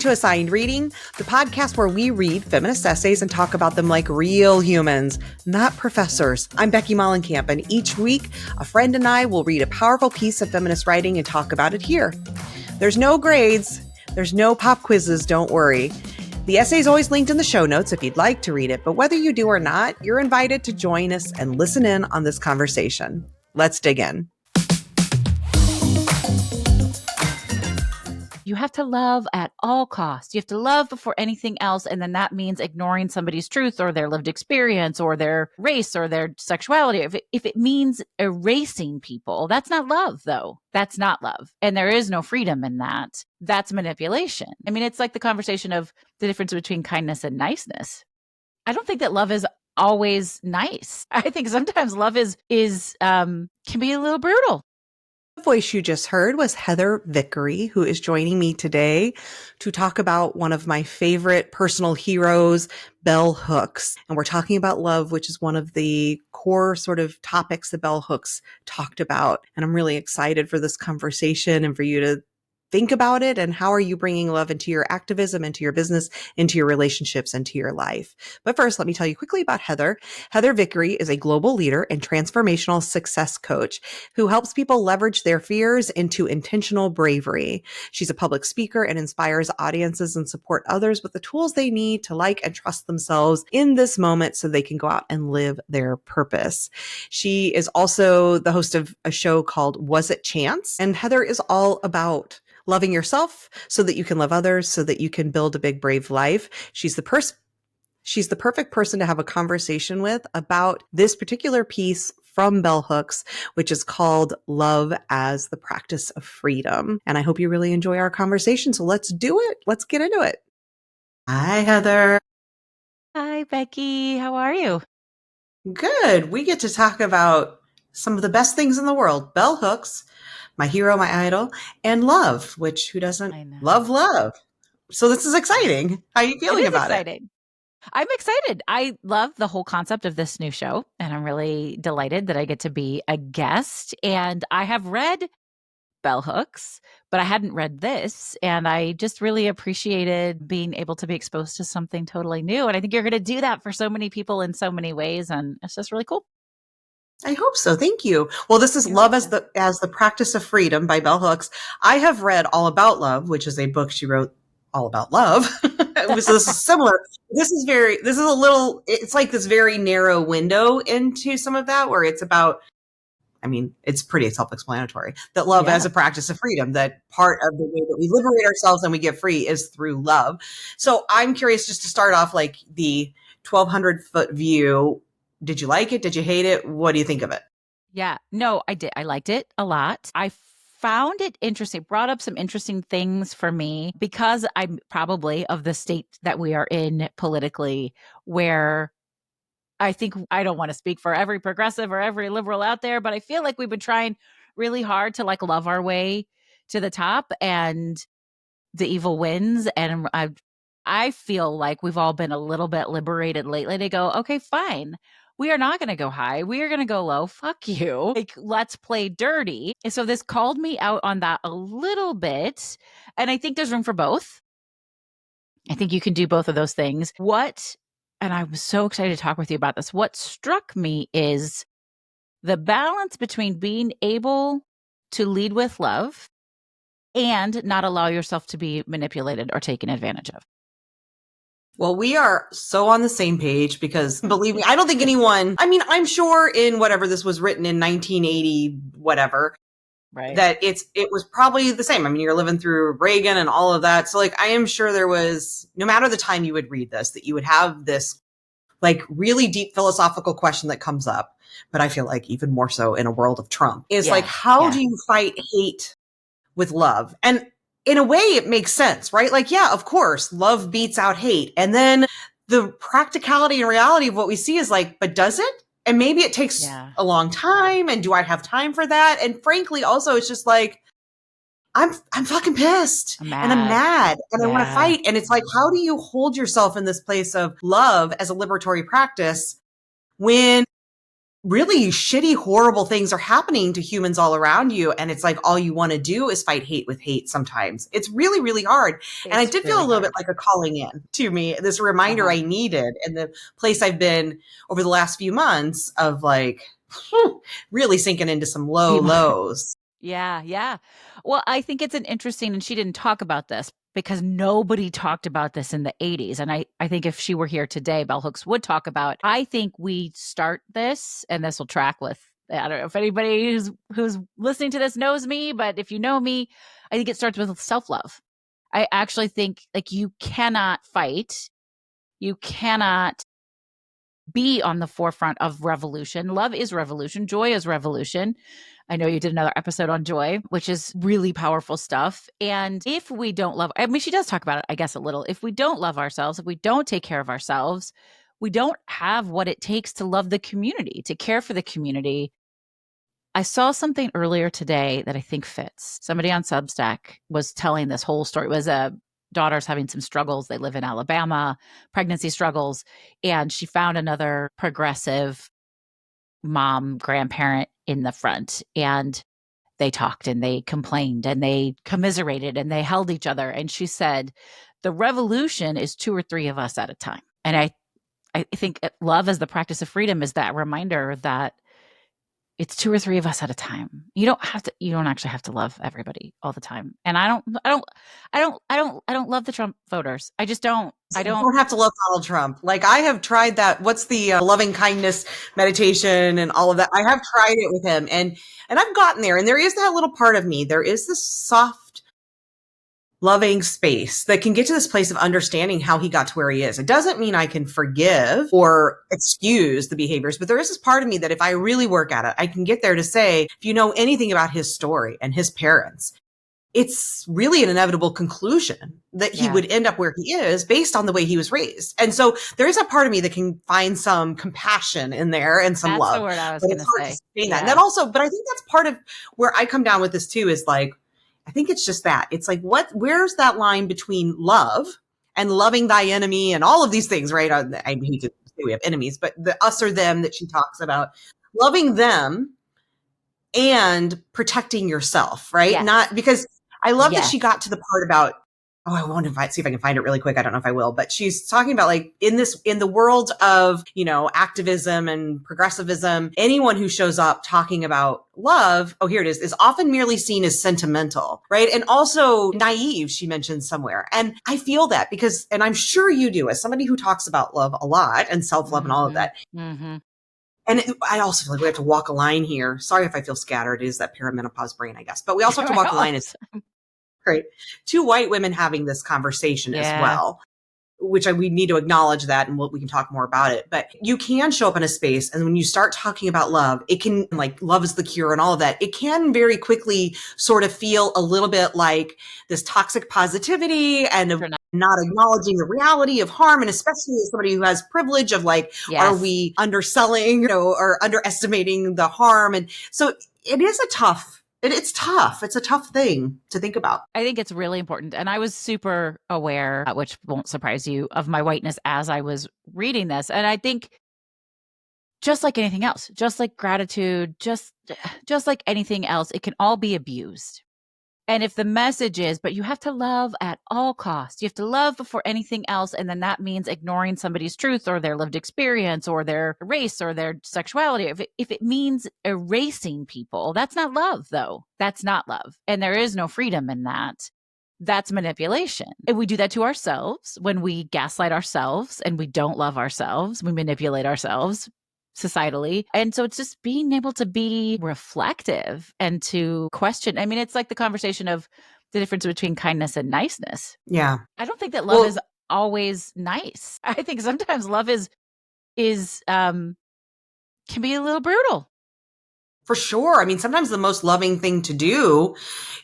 to Assigned Reading, the podcast where we read feminist essays and talk about them like real humans, not professors. I'm Becky Mollenkamp, and each week, a friend and I will read a powerful piece of feminist writing and talk about it here. There's no grades, there's no pop quizzes, don't worry. The essay is always linked in the show notes if you'd like to read it, but whether you do or not, you're invited to join us and listen in on this conversation. Let's dig in. You have to love at all costs. You have to love before anything else. And then that means ignoring somebody's truth or their lived experience or their race or their sexuality. If it means erasing people, that's not love, though. That's not love. And there is no freedom in that. That's manipulation. I mean, it's like the conversation of the difference between kindness and niceness. I don't think that love is always nice. I think sometimes love can be a little brutal. The voice you just heard was Heather Vickery, who is joining me today to talk about one of my favorite personal heroes, Bell Hooks. And we're talking about love, which is one of the core sort of topics that Bell Hooks talked about. And I'm really excited for this conversation and for you to think about it. And how are you bringing love into your activism, into your business, into your relationships, into your life? But first, let me tell you quickly about Heather. Heather Vickery is a global leader and transformational success coach who helps people leverage their fears into intentional bravery. She's a public speaker and inspires audiences and support others with the tools they need to like and trust themselves in this moment so they can go out and live their purpose. She is also the host of a show called Was It Chance? And Heather is all about loving yourself so that you can love others, so that you can build a big, brave life. She's the perfect person to have a conversation with about this particular piece from Bell Hooks, which is called Love as the Practice of Freedom. And I hope you really enjoy our conversation. So let's do it. Let's get into it. Hi, Heather. Hi, Becky. How are you? Good. We get to talk about some of the best things in the world. Bell Hooks, my hero, my idol, and love, which who doesn't love? So this is exciting. How are you feeling about it? I'm excited. I love the whole concept of this new show, and I'm really delighted that I get to be a guest. And I have read Bell Hooks, but I hadn't read this, and I just really appreciated being able to be exposed to something totally new. And I think you're going to do that for so many people in so many ways, and it's just really cool. I hope so. Thank you. Well, this is Love as the Practice of Freedom by Bell Hooks. I have read All About Love, which is a book she wrote all about love. So this is similar. It's like this very narrow window into some of that where it's about, I mean, it's pretty self-explanatory that love as a practice of freedom, that part of the way that we liberate ourselves and we get free is through love. So I'm curious just to start off like the 1,200-foot view. Did you like it? Did you hate it? What do you think of it? Yeah, no, I did. I liked it a lot. I found it interesting, brought up some interesting things for me because I'm probably of the state that we are in politically, where I think, I don't want to speak for every progressive or every liberal out there, but I feel like we've been trying really hard to like love our way to the top and the evil wins. And I feel like we've all been a little bit liberated lately to go, okay, fine. We are not going to go high. We are going to go low. Fuck you. Like, let's play dirty. And so this called me out on that a little bit. And I think there's room for both. I think you can do both of those things. And I was so excited to talk with you about this. What struck me is the balance between being able to lead with love and not allow yourself to be manipulated or taken advantage of. Well, we are so on the same page because, believe me, I don't think anyone, I mean, I'm sure in whatever this was written in 1980, whatever, right, that it was probably the same. I mean, you're living through Reagan and all of that. So like, I am sure there was, no matter the time you would read this, that you would have this like really deep philosophical question that comes up. But I feel like even more so in a world of Trump is like, how do you fight hate with love? And in a way, it makes sense, right? Like, yeah, of course, love beats out hate. And then the practicality and reality of what we see is like, but does it? And maybe it takes a long time. And do I have time for that? And frankly, also, it's just like, I'm fucking pissed and I'm mad and I want to fight. And it's like, how do you hold yourself in this place of love as a liberatory practice when really shitty, horrible things are happening to humans all around you. And it's like, all you want to do is fight hate with hate sometimes. It's really, really hard. And I It's did feel a really little bit hard. like a calling in to me, this reminder I needed, and the place I've been over the last few months of like, really sinking into some low lows. Yeah, yeah. Well, I think it's an interesting, and she didn't talk about this because nobody talked about this in the 80s. And I think if she were here today, Bell Hooks would talk about, I think we start this, and this will track with, I don't know if anybody who's listening to this knows me, but if you know me, I think it starts with self-love. I actually think like you cannot fight. You cannot be on the forefront of revolution. Love is revolution. Joy is revolution. I know you did another episode on joy, which is really powerful stuff. And if we don't love, I mean, she does talk about it, I guess, a little. If we don't love ourselves, if we don't take care of ourselves, we don't have what it takes to love the community, to care for the community. I saw something earlier today that I think fits. Somebody on Substack was telling this whole story. It was a daughter's having some struggles. They live in Alabama, pregnancy struggles. And she found another progressive mom, grandparent in the front. And they talked and they complained and they commiserated and they held each other. And she said, the revolution is 2 or 3 of us at a time. And I think love as the practice of freedom is that reminder that it's 2 or 3 of us at a time. You don't actually have to love everybody all the time. And I don't love the Trump voters. I just don't. You don't have to love Donald Trump. Like, I have tried that. What's the loving kindness meditation and all of that? I have tried it with him, and I've gotten there. And there is that little part of me. There is this soft, loving space that can get to this place of understanding how he got to where he is. It doesn't mean I can forgive or excuse the behaviors, but there is this part of me that if I really work at it, I can get there to say, if you know anything about his story and his parents, it's really an inevitable conclusion that he would end up where he is based on the way he was raised. And so there is a part of me that can find some compassion in there and some love. That's the word I was going to say. That. And that also, but I think that's part of where I come down with this too, is like, I think it's just that. It's like, where's that line between love and loving thy enemy and all of these things, right? I hate to say we have enemies, but the us or them that she talks about, loving them and protecting yourself, right? Yes. Not because I love that she got to the part about, I want to see if I can find it really quick. I don't know if I will, but she's talking about like in the world of, activism and progressivism, anyone who shows up talking about love, here it is often merely seen as sentimental, right? And also naive, she mentioned somewhere. And I feel that because, and I'm sure you do, as somebody who talks about love a lot and self-love and all of that. Mm-hmm. And I also feel like we have to walk a line here. Sorry if I feel scattered. It is that perimenopause brain, I guess. But we also have to walk a line as great. 2 white women having this conversation as well, which we need to acknowledge that, and we can talk more about it. But you can show up in a space, and when you start talking about love, it can, like, love is the cure and all of that. It can very quickly sort of feel a little bit like this toxic positivity and not acknowledging the reality of harm, and especially as somebody who has privilege of like, are we underselling, or underestimating the harm? And so it is it's tough. It's a tough thing to think about. I think it's really important. And I was super aware, which won't surprise you, of my whiteness as I was reading this. And I think just like anything else, just like gratitude, just like anything else, it can all be abused. And if the message is, but you have to love at all costs, you have to love before anything else. And then that means ignoring somebody's truth or their lived experience or their race or their sexuality. If it means erasing people, that's not love, though. That's not love. And there is no freedom in that. That's manipulation. And we do that to ourselves when we gaslight ourselves and we don't love ourselves. We manipulate ourselves societally. And so it's just being able to be reflective and to question. I mean, it's like the conversation of the difference between kindness and niceness. Yeah. I don't think that love is always nice. I think sometimes love can be a little brutal. For sure. I mean, sometimes the most loving thing to do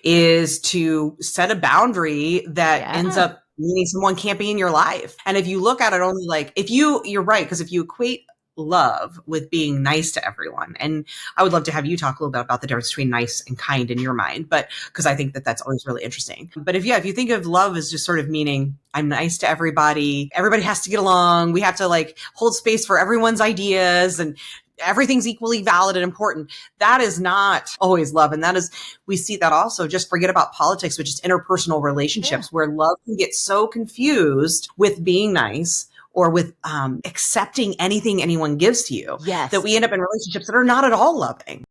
is to set a boundary that ends up meaning someone can't be in your life. And if you look at it only like, you're right, because if you equate love with being nice to everyone. And I would love to have you talk a little bit about the difference between nice and kind in your mind, but because I think that that's always really interesting. But if you think of love as just sort of meaning I'm nice to everybody has to get along, we have to like hold space for everyone's ideas, and everything's equally valid and important. That is not always love. And that is, we see that also. Just forget about politics, which is interpersonal relationships, where love can get so confused with being nice or with accepting anything anyone gives to you, that we end up in relationships that are not at all loving.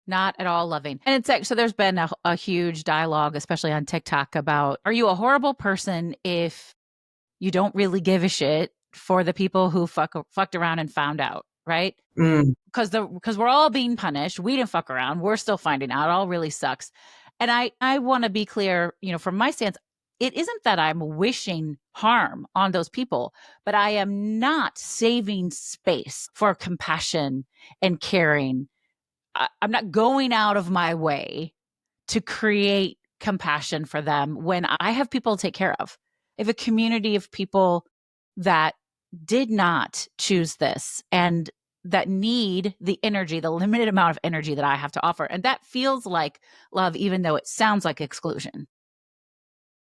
Not at all loving. And it's actually, so there's been a huge dialogue, especially on TikTok, about, are you a horrible person if you don't really give a shit for the people who fucked around and found out, right? Because we're all being punished. We didn't fuck around. We're still finding out. It all really sucks. And I want to be clear, from my stance, it isn't that I'm wishing harm on those people, but I am not saving space for compassion and caring. I'm not going out of my way to create compassion for them when I have people to take care of. I have a community of people that did not choose this and that need the energy, the limited amount of energy that I have to offer. And that feels like love, even though it sounds like exclusion.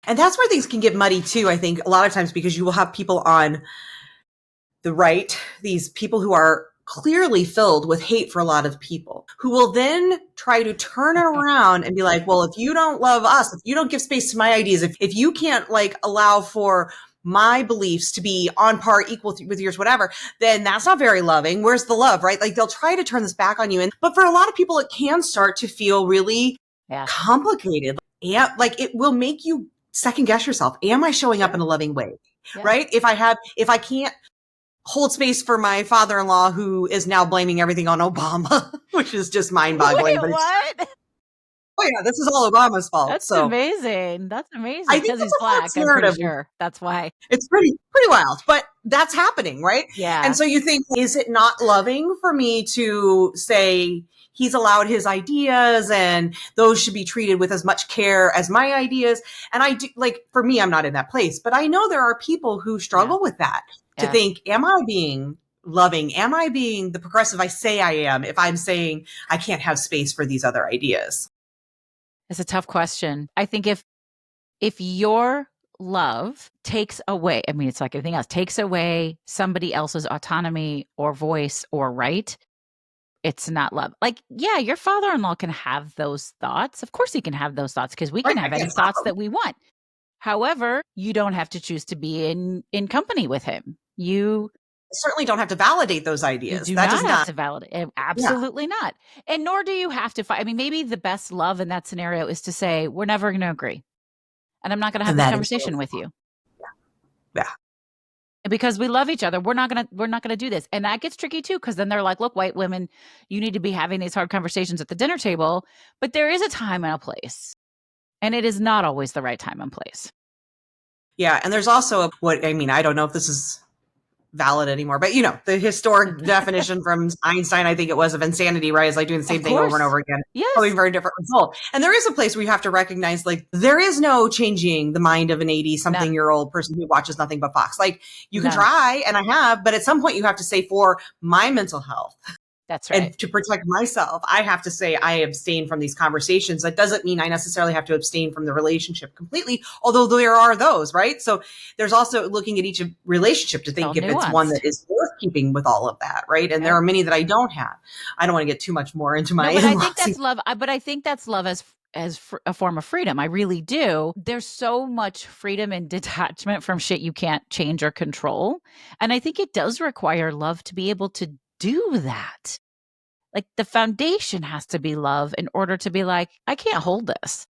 And that's where things can get muddy too, I think, a lot of times, because you will have people on the right, these people who are clearly filled with hate for a lot of people, who will then try to turn it around and be like, well, if you don't love us, if you don't give space to my ideas, if you can't like allow for my beliefs to be on par, equal with yours, whatever, then that's not very loving. Where's the love, right? Like they'll try to turn this back on you. But for a lot of people, it can start to feel really complicated. Yeah, like it will make you second guess yourself. Am I showing up in a loving way? Right? If I can't hold space for my father-in-law, who is now blaming everything on Obama, which is just mind-boggling. Wait, what? Oh yeah, this is all Obama's fault. That's amazing. That's amazing. I think because he's black, I'm pretty sure. That's why. It's pretty wild, but that's happening, right? Yeah. And so you think, is it not loving for me to say he's allowed his ideas and those should be treated with as much care as my ideas? And I do, like, for me, I'm not in that place, but I know there are people who struggle with that, to think, am I being loving? Am I being the progressive I say I am if I'm saying I can't have space for these other ideas? It's a tough question. I think if your love takes away, I mean, it's like everything else, takes away somebody else's autonomy or voice or right, it's not love. Like, yeah, your father-in-law can have those thoughts. Of course he can have those thoughts, because we can have any thoughts that we want. However, you don't have to choose to be in company with him. You certainly don't have to validate those ideas. You do not have to validate. Absolutely not. And nor do you have to fight. I mean, maybe the best love in that scenario is to say, we're never going to agree. And I'm not going to have this conversation with you. Yeah. Because we love each other. We're not going to do this. And that gets tricky too, because then they're like, look, white women, you need to be having these hard conversations at the dinner table. But there is a time and a place. And it is not always the right time and place. Yeah. And there's also I don't know if this is valid anymore, but the historic definition from Einstein, I think it was, of insanity, right? Is like doing the same thing over and over again. Yes. Probably a very different result. And there is a place where you have to recognize, like, there is no changing the mind of an 80-something-year-old person who watches nothing but Fox. Like, you can try, and I have, but at some point you have to say, for my mental health, that's right, and to protect myself, I have to say I abstain from these conversations. That doesn't mean I necessarily have to abstain from the relationship completely, although there are those, right? So there's also looking at each relationship to think if it's one that is worth keeping with all of that, right? And there are many that I don't have. I don't want to get too much more into my. But I think that's love. But I think that's love as a form of freedom. I really do. There's so much freedom and detachment from shit you can't change or control, and I think it does require love to be able to do that. Like, the foundation has to be love in order to be like, I can't hold this.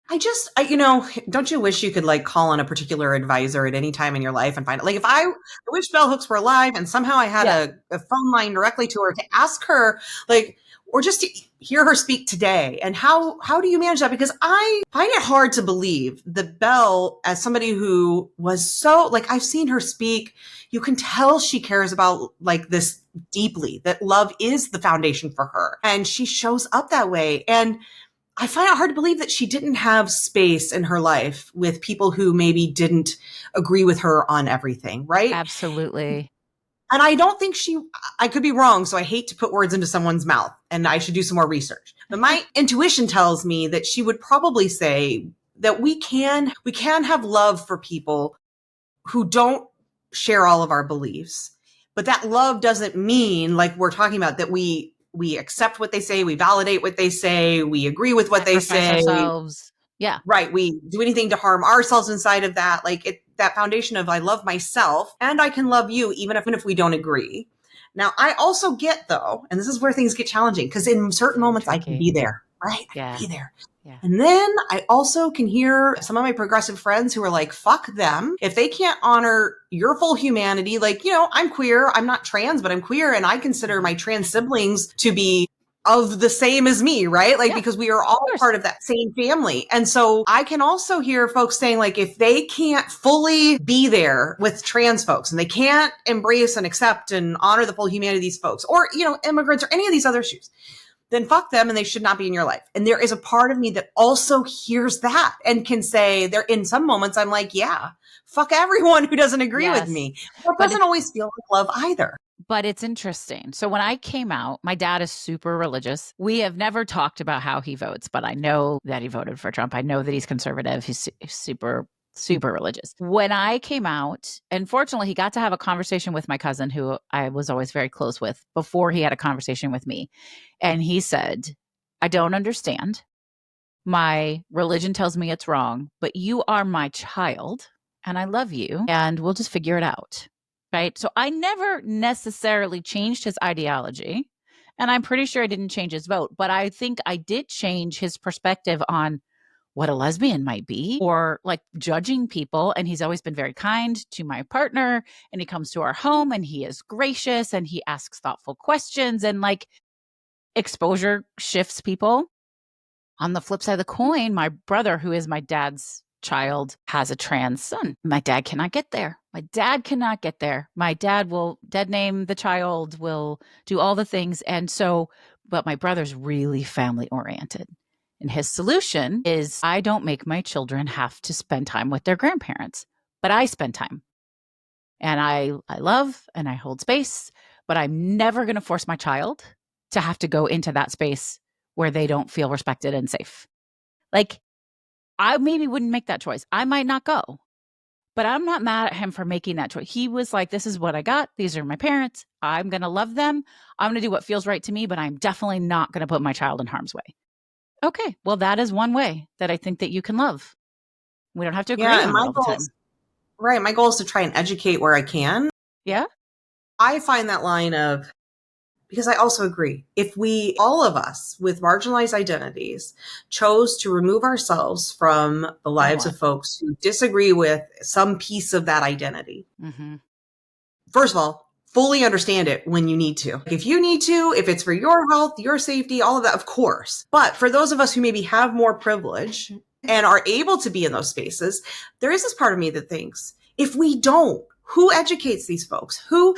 Don't you wish you could like call on a particular advisor at any time in your life and find it? Like, if I wish Bell Hooks were alive and somehow I had a phone line directly to her to ask her, like, or just to hear her speak today. And how do you manage that? Because I find it hard to believe that Belle, as somebody who was so, like, I've seen her speak, you can tell she cares about like this deeply, that love is the foundation for her. And she shows up that way. And I find it hard to believe that she didn't have space in her life with people who maybe didn't agree with her on everything, right? Absolutely. And I don't think I could be wrong, so I hate to put words into someone's mouth, and I should do some more research. But my intuition tells me that she would probably say that we can have love for people who don't share all of our beliefs, But that love doesn't mean, like we're talking about, that we accept what they say, we validate what they say, we agree with what they Sacrifice say. ourselves. Yeah. Right. We do anything to harm ourselves inside of that. Like that foundation of I love myself and I can love you even if we don't agree. Now, I also get though, and this is where things get challenging, because in certain So moments I can tricky. be there, right? I Yeah. can be there. Yeah. And then I also can hear some of my progressive friends who are like, fuck them. If they can't honor your full humanity, like, I'm queer, I'm not trans, but I'm queer. And I consider my trans siblings to be of the same as me, right? Like, Yeah, because we are all part of that same family. And so I can also hear folks saying, like, if they can't fully be there with trans folks and they can't embrace and accept and honor the full humanity of these folks, or, immigrants or any of these other issues, then fuck them and they should not be in your life. And there is a part of me that also hears that and can say, there in some moments I'm like, yeah, fuck everyone who doesn't agree with me. That But doesn't always feel like love either. But it's interesting. So when I came out, my dad is super religious. We have never talked about how he votes, but I know that he voted for Trump. I know that he's conservative. He's super, super religious. When I came out, and fortunately, he got to have a conversation with my cousin, who I was always very close with, before he had a conversation with me. And he said, I don't understand. My religion tells me it's wrong, but you are my child and I love you and we'll just figure it out. Right. So I never necessarily changed his ideology. And I'm pretty sure I didn't change his vote, but I think I did change his perspective on what a lesbian might be, or like judging people. And he's always been very kind to my partner, and he comes to our home and he is gracious and he asks thoughtful questions, and like exposure shifts people. On the flip side of the coin, my brother, who is my dad's child, has a trans son. My dad cannot get there. My dad cannot get there. My dad will dead name the child, will do all the things. And so, but my brother's really family oriented. And his solution is, I don't make my children have to spend time with their grandparents, but I spend time. And I love and I hold space, but I'm never going to force my child to have to go into that space where they don't feel respected and safe. Like, I maybe wouldn't make that choice. I might not go, but I'm not mad at him for making that choice. He was like, this is what I got. These are my parents. I'm going to love them. I'm going to do what feels right to me, but I'm definitely not going to put my child in harm's way. Okay. Well, that is one way that I think that you can love. We don't have to agree Yeah. And on it all the time. Right. My goal is to try and educate where I can. Yeah. I find that line of, because I also agree, if we, all of us with marginalized identities, chose to remove ourselves from the lives of folks who disagree with some piece of that identity, first of all, fully understand it when you need to. If you need to, if it's for your health, your safety, all of that, of course. But for those of us who maybe have more privilege and are able to be in those spaces, there is this part of me that thinks, if we don't, who educates these folks? How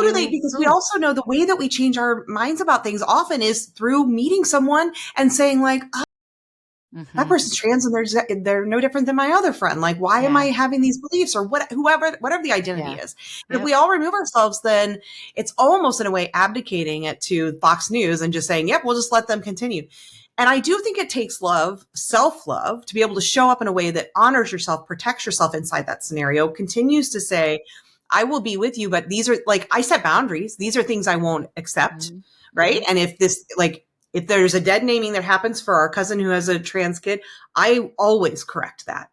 do they, because we also know the way that we change our minds about things often is through meeting someone and saying like, oh, that person's trans and they're no different than my other friend. Like, why am I having these beliefs, or whatever the identity is? And if we all remove ourselves, then it's almost in a way abdicating it to Fox News and just saying, yep, we'll just let them continue. And I do think it takes love, self-love, to be able to show up in a way that honors yourself, protects yourself inside that scenario, continues to say, I will be with you, but these are, like, I set boundaries. These are things I won't accept, right? And if there's a dead naming that happens for our cousin who has a trans kid, I always correct that.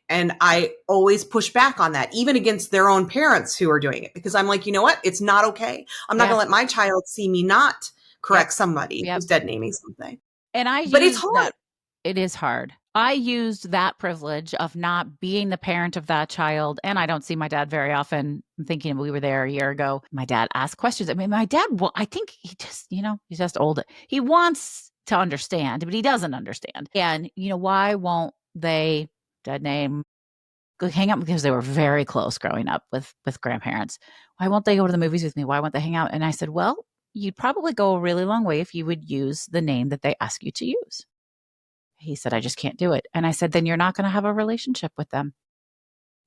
And I always push back on that, even against their own parents who are doing it, because I'm like, you know what? It's not okay. I'm not going to let my child see me not correct somebody who's dead naming something. And but it's hard. That. It is hard. I used that privilege of not being the parent of that child. And I don't see my dad very often. I'm thinking we were there a year ago. My dad asked questions. I mean, my dad, I think he just, he's just old. He wants to understand, but he doesn't understand. And, why won't they, dead name, go hang out? Because they were very close growing up with grandparents. Why won't they go to the movies with me? Why won't they hang out? And I said, well, you'd probably go a really long way if you would use the name that they ask you to use. He said, I just can't do it. And I said, then you're not going to have a relationship with them.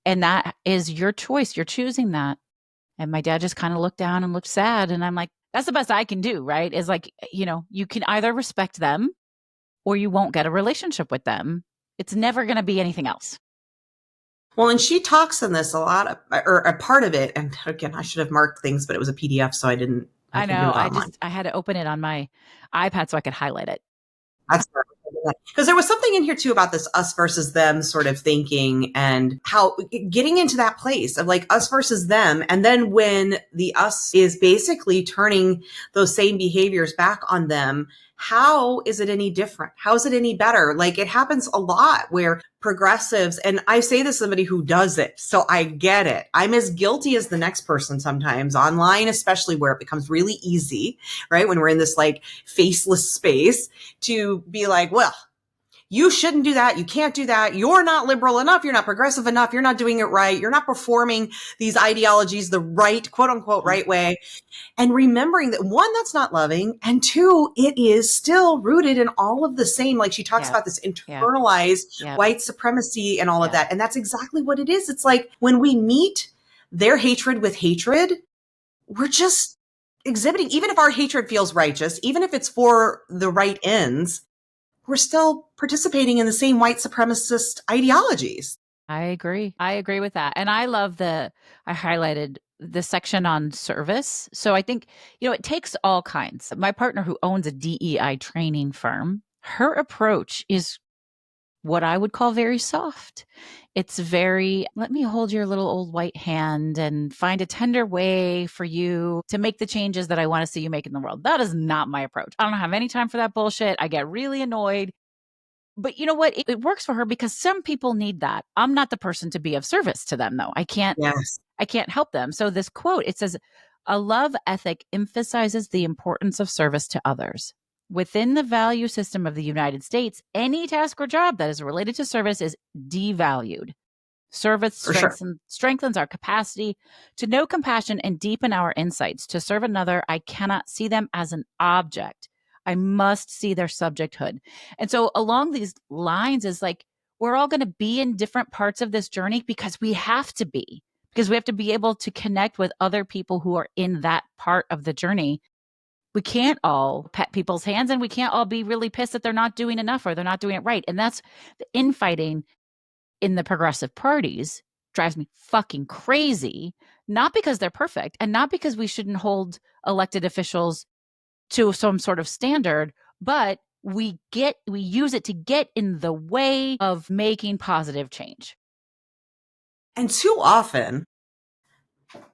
And that is your choice. You're choosing that. And my dad just kind of looked down and looked sad. And I'm like, that's the best I can do, right? Is like, you can either respect them or you won't get a relationship with them. It's never going to be anything else. Well, and she talks in this a lot, or a part of it. And again, I should have marked things, but it was a PDF, so I I couldn't do know. it online. I had to open it on my iPad so I could highlight it. That's because there was something in here too about this us versus them sort of thinking, and how getting into that place of like us versus them. And then when the us is basically turning those same behaviors back on them, how is it any different? How is it any better? Like, it happens a lot where progressives, and I say this as somebody who does it, so I get it. I'm as guilty as the next person sometimes online, especially where it becomes really easy, right? When we're in this like faceless space to be like, well, you shouldn't do that. You can't do that. You're not liberal enough. You're not progressive enough. You're not doing it right. You're not performing these ideologies the right, quote unquote, right way. And remembering that, one, that's not loving. And two, it is still rooted in all of the same, like she talks Yeah. about this Yeah. internalized Yeah. white supremacy and all of Yeah. that. And that's exactly what it is. It's like when we meet their hatred with hatred, we're just exhibiting, even if our hatred feels righteous, even if it's for the right ends, we're still participating in the same white supremacist ideologies. I agree. I agree with that. And I highlighted the section on service. So I think, it takes all kinds. My partner who owns a DEI training firm, her approach is what I would call very soft. It's very, let me hold your little old white hand and find a tender way for you to make the changes that I want to see you make in the world. That is not my approach. I don't have any time for that bullshit. I get really annoyed. But you know what? It works for her because some people need that. I'm not the person to be of service to them, though. Yes. I can't help them. So this quote, it says, a love ethic emphasizes the importance of service to others. Within the value system of the United States, any task or job that is related to service is devalued. Service For sure. strengthens our capacity to know compassion and deepen our insights. To serve another, I cannot see them as an object. I must see their subjecthood. And so along these lines is like, we're all going to be in different parts of this journey because we have to be, because we have to be able to connect with other people who are in that part of the journey. We can't all pet people's hands, and we can't all be really pissed that they're not doing enough or they're not doing it right. And that's the infighting in the progressive parties drives me fucking crazy, not because they're perfect and not because we shouldn't hold elected officials to some sort of standard, but we use it to get in the way of making positive change. And too often,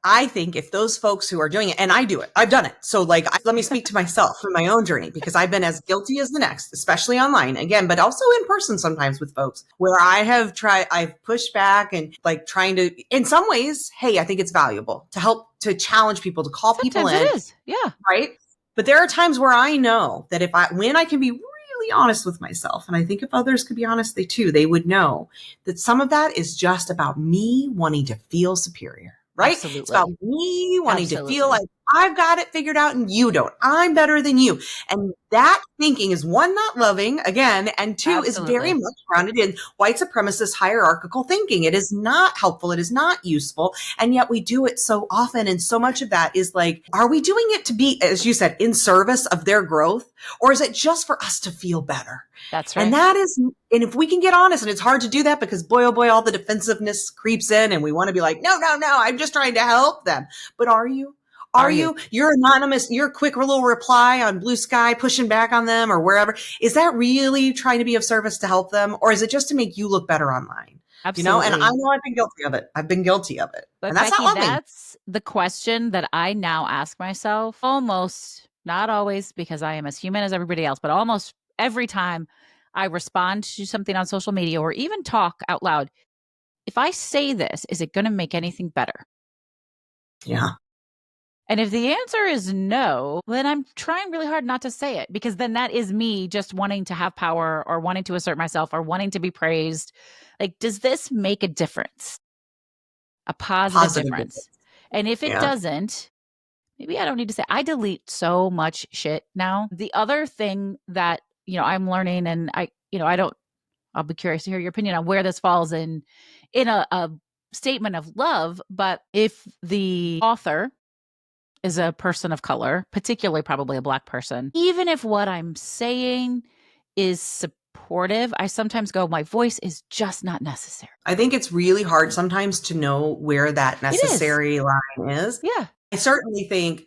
I think if those folks who are doing it, and I do it, I've done it. So like, let me speak to myself from my own journey, because I've been as guilty as the next, especially online again, but also in person sometimes with folks where I've pushed back and like trying to, in some ways, hey, I think it's valuable to help to challenge people, to call people Sometimes in. it is. Yeah. Right. But there are times where I know that when I can be really honest with myself, and I think if others could be honest, they would know that some of that is just about me wanting to feel superior. Right? Absolutely. It's about me wanting to feel Absolutely. like I've got it figured out and you don't. I'm better than you. And that thinking is, one, not loving, again, and two, is very Absolutely. much grounded in white supremacist hierarchical thinking. It is not helpful. It is not useful. And yet we do it so often. And so much of that is like, are we doing it to be, as you said, in service of their growth? Or is it just for us to feel better? That's right. And if we can get honest, and it's hard to do that because boy, oh boy, all the defensiveness creeps in and we want to be like, no, I'm just trying to help them. But are you? Are you? You're anonymous. Your quick little reply on Blue Sky, pushing back on them or wherever. Is that really trying to be of service to help them? Or is it just to make you look better online? Absolutely. And I know I've been guilty of it. But and that's Becky, not loving. that's the question that I now ask myself almost, not always, because I am as human as everybody else, but almost every time I respond to something on social media or even talk out loud. If I say this, is it going to make anything better? Yeah. And if the answer is no, then I'm trying really hard not to say it, because then that is me just wanting to have power or wanting to assert myself or wanting to be praised. Like, does this make a difference? A positive difference. And if it doesn't, maybe I don't need to say. I delete so much shit now. The other thing that, I'm learning, and I'll be curious to hear your opinion on where this falls in a statement of love. But if the author is a person of color, particularly probably a Black person, even if what I'm saying is supportive, I sometimes go, my voice is just not necessary. I think it's really hard sometimes to know where that It is. necessary line is. Yeah. I certainly think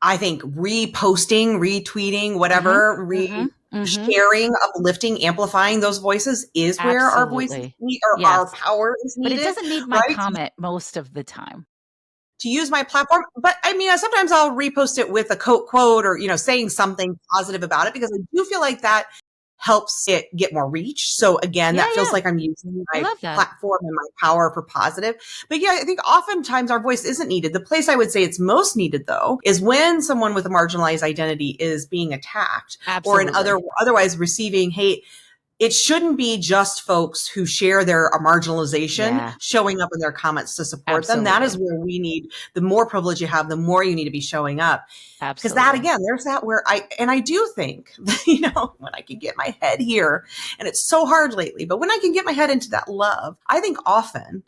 reposting, retweeting, Mm-hmm. whatever, Mm-hmm. Mm-hmm. sharing, uplifting, amplifying those voices is where our voices Absolutely. need, or our Yes. power is But it needed, doesn't need my right? comment most of the time. To use my platform. But I mean, sometimes I'll repost it with a quote or, saying something positive about it, because I do feel like that helps it get more reach. So again, Yeah, that feels yeah. like I'm using I my love that. platform and my power for positive. But yeah, I think oftentimes our voice isn't needed. The place I would say it's most needed, though, is when someone with a marginalized identity is being attacked or Absolutely. otherwise receiving hate. It shouldn't be just folks who share their marginalization Yeah, showing up in their comments to support them. That is absolutely. where we need, the more privilege you have, the more you need to be showing up. Because that, Absolutely. again, there's that where I do think, when I can get my head here, and it's so hard lately, but when I can get my head into that love, I think often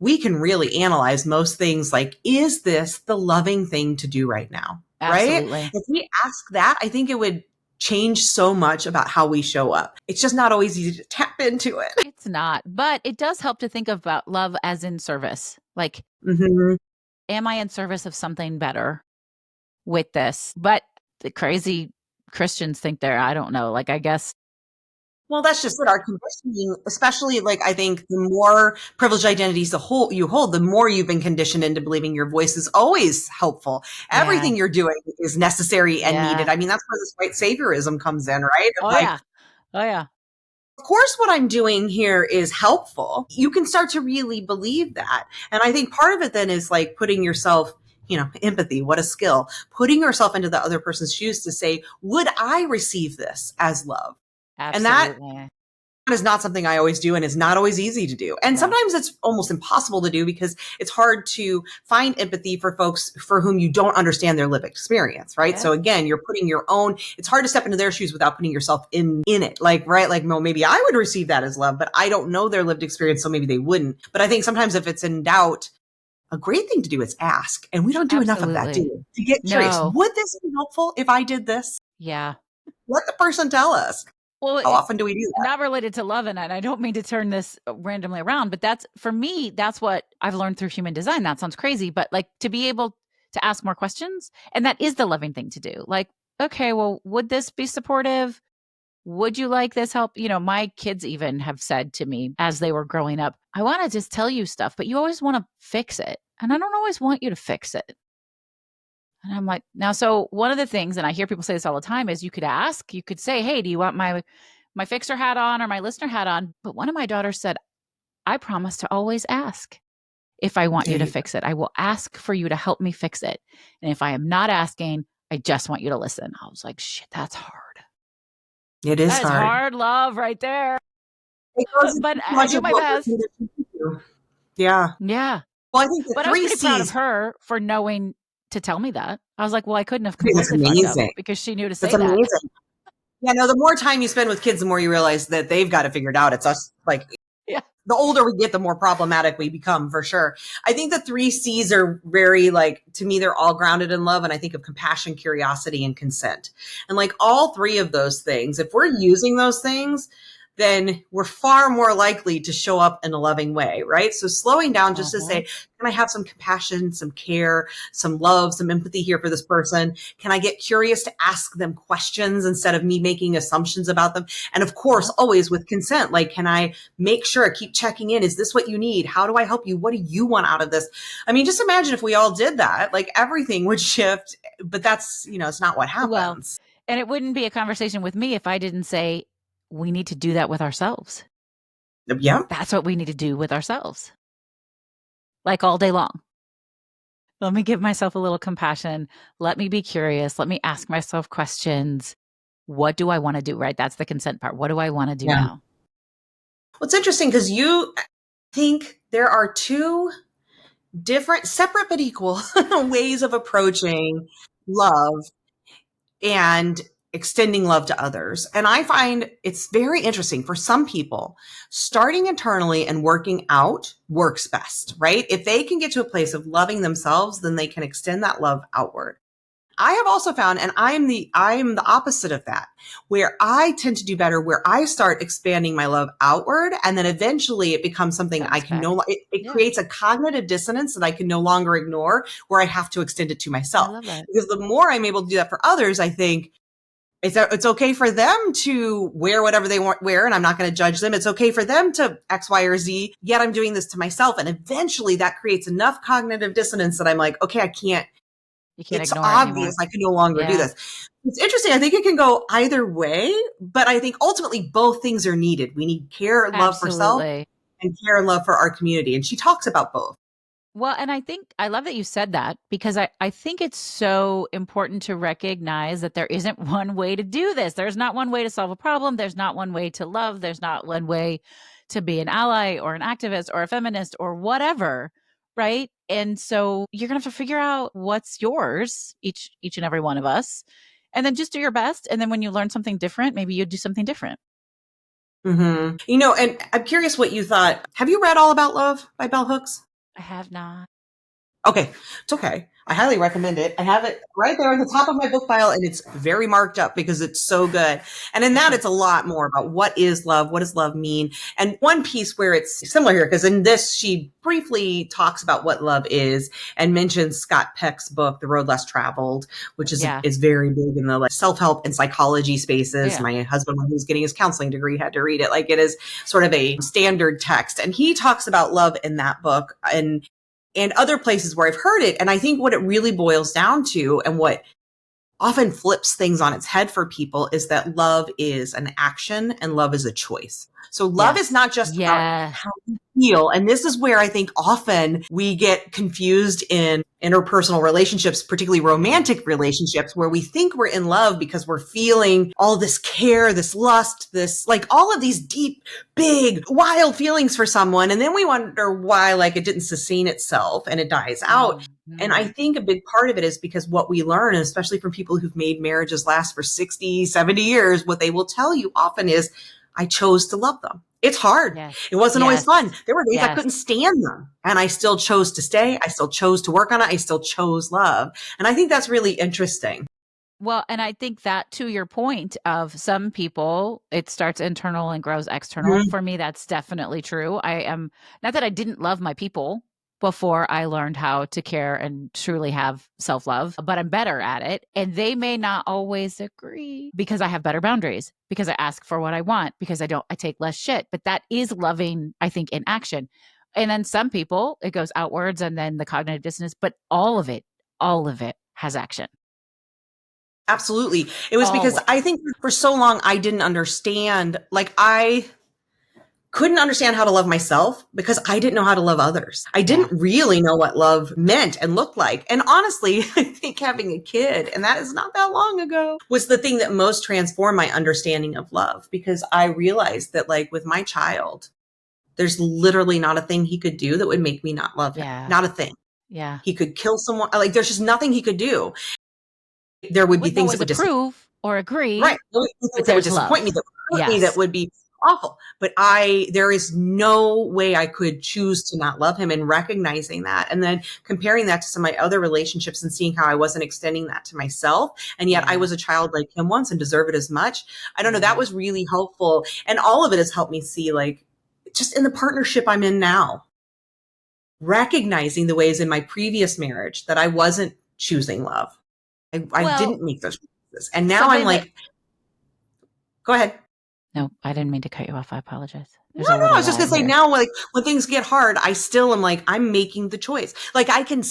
we can really analyze most things like, is this the loving thing to do right now? Right? Absolutely. If we ask that, I think it would change so much about how we show up. It's just not always easy to tap into it. It's not, but it does help to think about love as in service. Like, Mhm. am I in service of something better with this? But the crazy Christians think they're, I don't know, like, I guess, Well, that's just it. Our conditioning, especially like I think the more privileged identities you hold, the more you've been conditioned into believing your voice is always helpful. yeah, Everything you're doing is necessary and needed. yeah. I mean, that's where this white saviorism comes in, right? Of Oh, like, yeah. Oh, yeah. of course, what I'm doing here is helpful. You can start to really believe that. And I think part of it then is like putting yourself, empathy, what a skill, putting yourself into the other person's shoes to say, would I receive this as love? And that Absolutely. is not something I always do and is not always easy to do. And Yeah. sometimes it's almost impossible to do because it's hard to find empathy for folks for whom you don't understand their lived experience, right? Yeah. So again, you're putting your own, it's hard to step into their shoes without putting yourself in it. Like, right? Like, well, maybe I would receive that as love, but I don't know their lived experience, so maybe they wouldn't. But I think sometimes if it's in doubt, a great thing to do is ask. And we don't do enough of that, do Absolutely. we? To get curious, No. would this be helpful if I did this? Yeah. Let the person tell us. Well, How often do we do that? not related to love, and I don't mean to turn this randomly around, but that's for me, that's what I've learned through human design. That sounds crazy, but like to be able to ask more questions, and that is the loving thing to do. Like, okay, well, would this be supportive? Would you like this help? My kids even have said to me as they were growing up, I want to just tell you stuff, but you always want to fix it. And I don't always want you to fix it. And I'm like, now, so one of the things, and I hear people say this all the time, is you could ask, you could say, hey, do you want my fixer hat on or my listener hat on? But one of my daughters said, I promise to always ask if I want There you to you fix it. I will ask for you to help me fix it. And if I am not asking, I just want you to listen. I was like, shit, that's hard. go. It is That is hard. hard love right there. It goes into But so I much do of my what we're best. conditioned to do. Yeah. Yeah. Well, I think the But I was three pretty proud of C's, her for knowing to tell me that. I was like, well, I couldn't have I think that's completely fucked up amazing. because she knew to That's say that. amazing. Yeah, no, the more time you spend with kids, the more you realize that they've got it figured out. It's us, like, Yeah. the older we get, the more problematic we become, for sure. I think the three C's are very, like, to me, they're all grounded in love. And I think of compassion, curiosity, and consent. And like all three of those things, if we're using those things, then we're far more likely to show up in a loving way, right? So slowing down just to Uh-huh. say, can I have some compassion, some care, some love, some empathy here for this person? Can I get curious to ask them questions instead of me making assumptions about them? And of course, Uh-huh. always with consent, like, can I make sure I keep checking in? Is this what you need? How do I help you? What do you want out of this? I mean, just imagine if we all did that, like everything would shift, but that's, it's not what Well, happens. and it wouldn't be a conversation with me if I didn't say, we need to do that with ourselves. Yeah. That's what we need to do with ourselves, like all day long. Let me give myself a little compassion. Let me be curious. Let me ask myself questions. What do I want to do? Right? That's the consent part. What do I want to do Yeah. now? Well, it's interesting because you think there are two different, separate but equal ways of approaching love and extending love to others. And I find it's very interesting for some people, starting internally and working out works best, right? If they can get to a place of loving themselves, then they can extend that love outward. I have also found, and I'm the opposite of that, where I tend to do better, where I start expanding my love outward, and then eventually it becomes something I Comes can back. it Yeah. creates a cognitive dissonance that I can no longer ignore, where I have to extend it to I myself. love that. Because the more I'm able to do that for others, I think it's okay for them to wear whatever they want wear, and I'm not going to judge them. It's okay for them to X, Y, or Z. Yet I'm doing this to myself, and eventually that creates enough cognitive dissonance that I'm like, okay, I can't. You can't It's ignore it obvious anymore. I can no longer do Yeah, this. It's interesting. I think it can go either way, but I think ultimately both things are needed. We need care and love for self absolutely. and care and love for our community. And she talks about both. Well, and I think I love that you said that because I think it's so important to recognize that there isn't one way to do this. There's not one way to solve a problem. There's not one way to love. There's not one way to be an ally or an activist or a feminist or whatever. Right. And so you're gonna have to figure out what's yours, each and every one of us, and then just do your best. And then when you learn something different, maybe you do something different. And I'm curious what you thought. Have you read All About Love by Bell Hooks? I have not. Okay, it's okay. I highly recommend it. I have it right there at the top of my book pile, and it's very marked up because it's so good. And in that, Okay. it's a lot more about what is love, what does love mean, and one piece where it's similar here, because in this, she briefly talks about what love is and mentions Scott Peck's book, The Road Less Traveled, which Yeah. is very big in the like self-help and psychology spaces. Yeah. My husband, when he was getting his counseling degree, had to read it. Like it is sort of a standard text, and he talks about love in that book and other places where I've heard it. And I think what it really boils down to and what often flips things on its head for people is that love is an action and love is a choice. So love is Yes. not just about Yeah. how you feel. And this is where I think often we get confused in interpersonal relationships, particularly romantic relationships, where we think we're in love because we're feeling all this care, this lust, this like all of these deep, big, wild feelings for someone. And then we wonder why like it didn't sustain itself and it dies out. And I Mhm. think a big part of it is because what we learn, especially from people who've made marriages last for 60, 70 years, what they will tell you often is, I chose to love them. It's hard. Yes. It wasn't always Yes. fun. There were days I Yes. couldn't stand them. And I still chose to stay. I still chose to work on it. I still chose love. And I think that's really interesting. Well, and I think that to your point of some people, it starts internal and grows external. Mhm. For me, that's definitely true. I am not that I didn't love my people before I learned how to care and truly have self love, but I'm better at it. And they may not always agree because I have better boundaries, because I ask for what I want, because I take less shit. But that is loving, I think, in action. And then some people, it goes outwards and then the cognitive dissonance, but all of it has action. Absolutely. It was because Always. I think for so long I didn't understand, like I couldn't understand how to love myself because I didn't know how to love others. I Yeah. didn't really know what love meant and looked like. And honestly, I think having a kid, and that is not that long ago, was the thing that most transformed my understanding of love because I realized that, like, with my child, there's literally not a thing he could do that would make me not love him. Yeah. Not a thing. Yeah. He could kill someone. Like, there's just nothing he could do. There would be Wouldn't things that always would just approve or right. agree, but That would there's disappoint me, love. that would hurt me, that Yes. would be awful. But there is no way I could choose to not love him and recognizing that. And then comparing that to some of my other relationships and seeing how I wasn't extending that to myself. And yet I Yeah. was a child like him once and deserve it as much. I don't know. That Yeah. was really helpful. And all of it has helped me see, like, just in the partnership I'm in now, recognizing the ways in my previous marriage that I wasn't choosing love. I Well, didn't make those choices. And now I'm something that like, go ahead. no, I didn't mean to cut you off. I apologize. No, There's a no, I little was just gonna lag say here. now, like when things get hard, I still am like, I'm making the choice. Like I can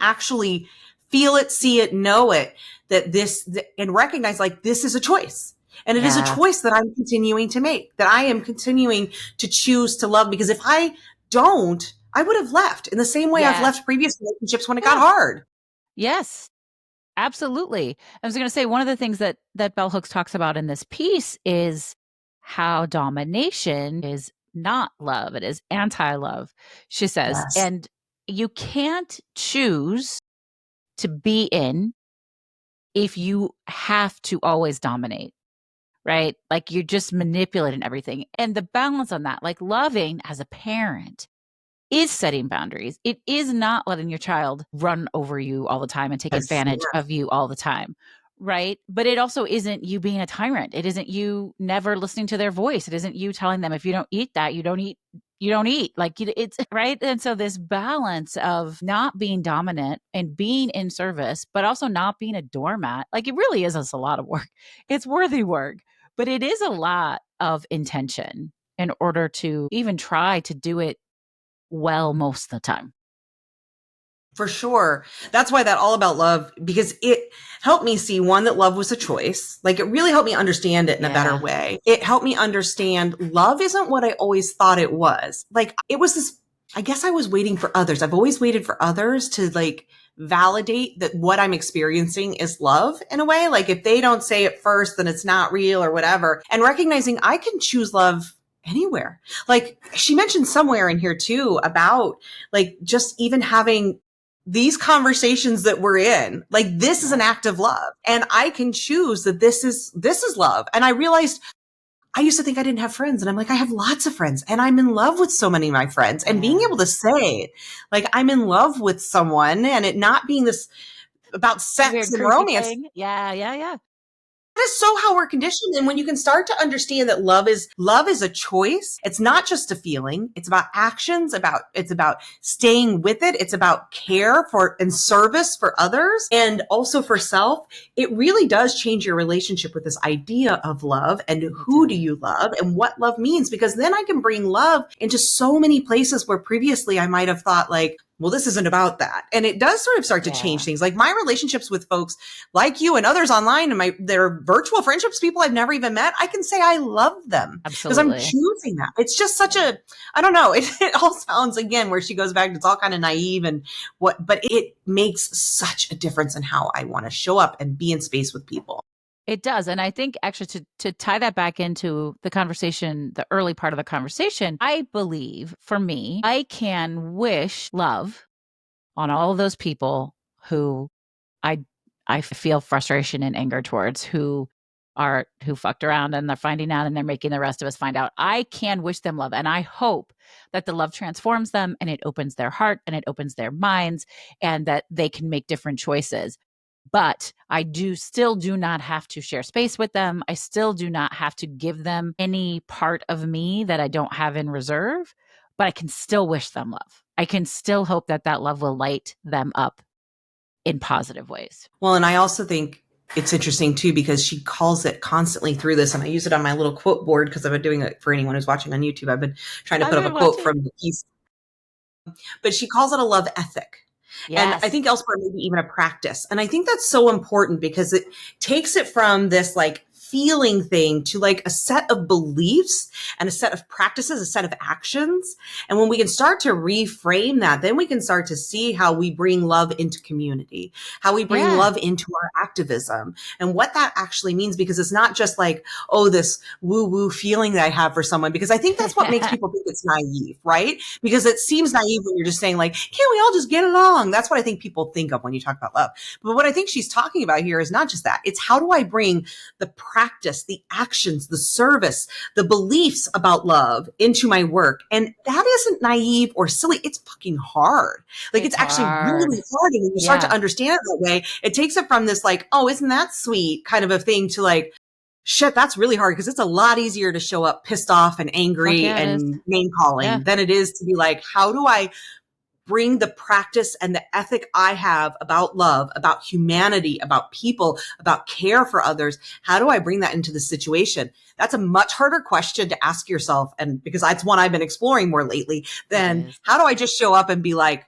actually feel it, see it, know it, and recognize like this is a choice. And it is a Yeah. choice that I'm continuing to make, that I am continuing to choose to love. Because if I don't, I would have left in the same way I've Yeah. left previous relationships when it got Yeah. hard. Yes. Absolutely. I was going to say one of the things that Bell Hooks talks about in this piece is how domination is not love. It is anti-love, she says. Yes. And you can't choose to be in if you have to always dominate, right? Like you're just manipulating everything. And the balance on that, like loving as a parent, is setting boundaries. It is not letting your child run over you all the time and take Yes. advantage of you all the time. Right. But it also isn't you being a tyrant. It isn't you never listening to their voice. It isn't you telling them if you don't eat that, you don't eat. You don't eat. Like it's right. And so this balance of not being dominant and being in service, but also not being a doormat, like it really is a lot of work. It's worthy work, but it is a lot of intention in order to even try to do it well most of the time. For sure. That's why that all about love, because it helped me see one, that love was a choice. Like it really helped me understand it in a better Yeah. way. It helped me understand love isn't what I always thought it was. Like it was this, I guess I was waiting for others. I've always waited for others to like validate that what I'm experiencing is love in a way. Like if they don't say it first, then it's not real or whatever. And recognizing I can choose love anywhere. Like she mentioned somewhere in here too about like just even having these conversations that we're in, like this is an act of love, and I can choose that this is love. And I realized I used to think I didn't have friends, and I'm like, I have lots of friends, and I'm in love with so many of my friends. And being Yeah. able to say like I'm in love with someone, and it not being this about sex Weird, and creepy romance, thing. Yeah. Yeah. Yeah. that is so how we're conditioned. And when you can start to understand that love is a choice, it's not just a feeling. It's about actions, it's about staying with it. It's about care for and service for others and also for self. It really does change your relationship with this idea of love and who do you love and what love means, because then I can bring love into so many places where previously I might have thought like, well, this isn't about that. And it does sort of start to change Yeah. things. Like my relationships with folks like you and others online and their virtual friendships, people I've never even met, I can say I love them because I'm Absolutely. choosing that. It's just such a, I don't know. It all sounds again where she goes back, it's all kind of naive and but it makes such a difference in how I want to show up and be in space with people. It does. And I think actually to tie that back into the conversation, the early part of the conversation, I believe for me, I can wish love on all of those people who I I feel frustration and anger towards, who fucked around and they're finding out and they're making the rest of us find out. I can wish them love, and I hope that the love transforms them and it opens their heart and it opens their minds and that they can make different choices. But I do not have to share space with them. I still do not have to give them any part of me that I don't have in reserve, but I can still wish them love. I can still hope that that love will light them up in positive ways. Well, and I also think it's interesting too, because she calls it constantly through this. And I use it on my little quote board because I've been doing it for anyone who's watching on YouTube. I've been trying to I've put up a been quote watching. from the piece, but she calls it a love ethic. And I Yes. think elsewhere, maybe even a practice. And I think that's so important because it takes it from this like feeling thing to like a set of beliefs and a set of practices, a set of actions. And when we can start to reframe that, then we can start to see how we bring love into community, how we bring Yeah. love into our activism and what that actually means. Because it's not just like, oh, this woo woo feeling that I have for someone, because I think that's what makes people think it's naive, right? Because it seems naive when you're just saying like, can't we all just get along? That's what I think people think of when you talk about love. But what I think she's talking about here is not just that. It's how do I bring the practice, the actions, the service, the beliefs about love into my work? And that isn't naive or silly. It's fucking hard. Like It's it's actually really hard. hard. And when you start to Yeah. understand it that way, it takes it from this like, oh, isn't that sweet kind of a thing to like, shit, that's really hard because it's a lot easier to show up pissed off and Fuck angry yeah, it is. and name Yeah. calling than it is to be like, how do I bring the practice and the ethic I have about love, about humanity, about people, about care for others? How do I bring that into the situation? That's a much harder question to ask yourself. And because that's one I've been exploring more lately It than is. how do I just show up and be like,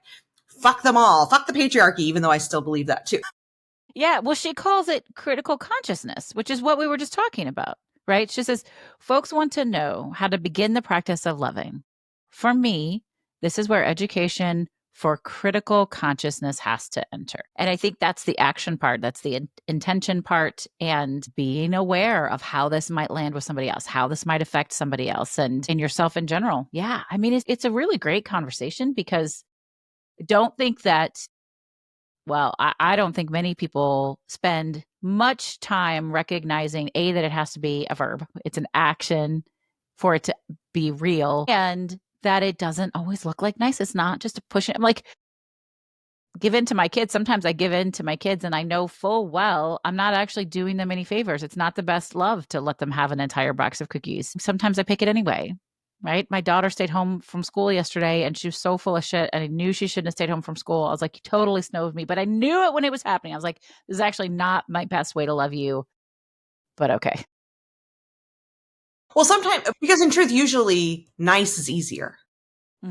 fuck them all, fuck the patriarchy, even though I still believe that too. Yeah. Well, she calls it critical consciousness, which is what we were just talking about, right? She says, folks want to know how to begin the practice of loving. For me, this is where education for critical consciousness has to enter. And I think that's the action part, that's the intention part, and being aware of how this might land with somebody else, how this might affect somebody else, and in yourself in general. Yeah. I mean, it's a really great conversation because don't think that well, I don't think many people spend much time recognizing that it has to be a verb. It's an action for it to be real. And that it doesn't always look like nice. It's not just a push. I'm like, give in to my kids. Sometimes I give in to my kids and I know full well I'm not actually doing them any favors. It's not the best love to let them have an entire box of cookies. Sometimes I pick it anyway. Right. My daughter stayed home from school yesterday and she was so full of shit. And I knew she shouldn't have stayed home from school. I was like, you totally snowed me. But I knew it when it was happening. I was like, this is actually not my best way to love you. But okay. Well, sometimes, because in truth, usually nice is easier.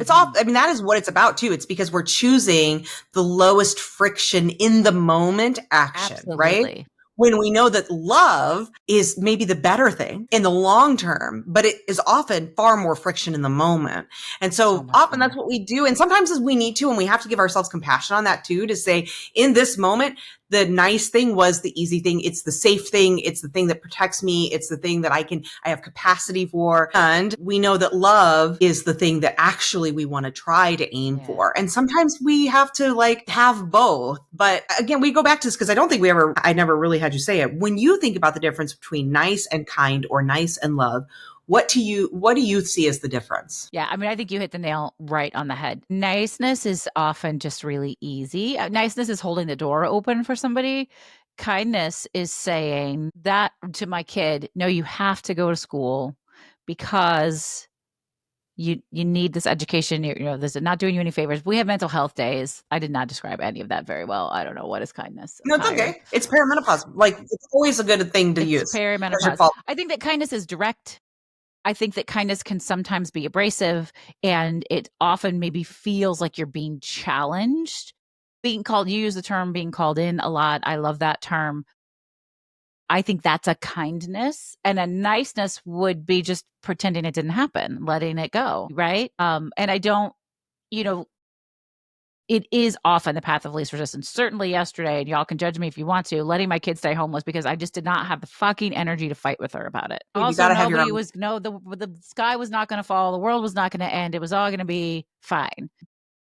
It's all, Mhm. I mean, that is what it's about too. It's because we're choosing the lowest friction in the moment action, right? Absolutely. When we know that love is maybe the better thing in the long term, but it is often far more friction in the moment. And So so much often that's more. what we do. And sometimes as we need to, and we have to give ourselves compassion on that too, to say in this moment, the nice thing was the easy thing. It's the safe thing. It's the thing that protects me. It's the thing that I have capacity for. And we know that love is the thing that actually we want to try to aim Yeah. for. And sometimes we have to like have both. But again, we go back to this because I don't think I never really had you say it. When you think about the difference between nice and kind or nice and love, what do you see as the difference? Yeah, I mean, I think you hit the nail right on the head. Niceness is often just really easy. Niceness is holding the door open for somebody. Kindness is saying that to my kid, no, you have to go to school because you need this education. This is not doing you any favors. We have mental health days. I did not describe any of that very well. I don't know what is kindness. I'm No, it's tired. okay. It's perimenopause. Like it's always a good thing to It's use as your perimenopause. fault. I think that kindness is direct. I think that kindness can sometimes be abrasive and it often maybe feels like you're being challenged. You use the term being called in a lot. I love that term. I think that's a kindness, and a niceness would be just pretending it didn't happen, letting it go. Right. And I don't, you know, it is often the path of least resistance. Certainly yesterday, and y'all can judge me if you want to, letting my kids stay homeless because I just did not have the fucking energy to fight with her about it. You Also, got to have your nobody own. was no the sky was not going to fall, the world was not going to end. It was all going to be fine.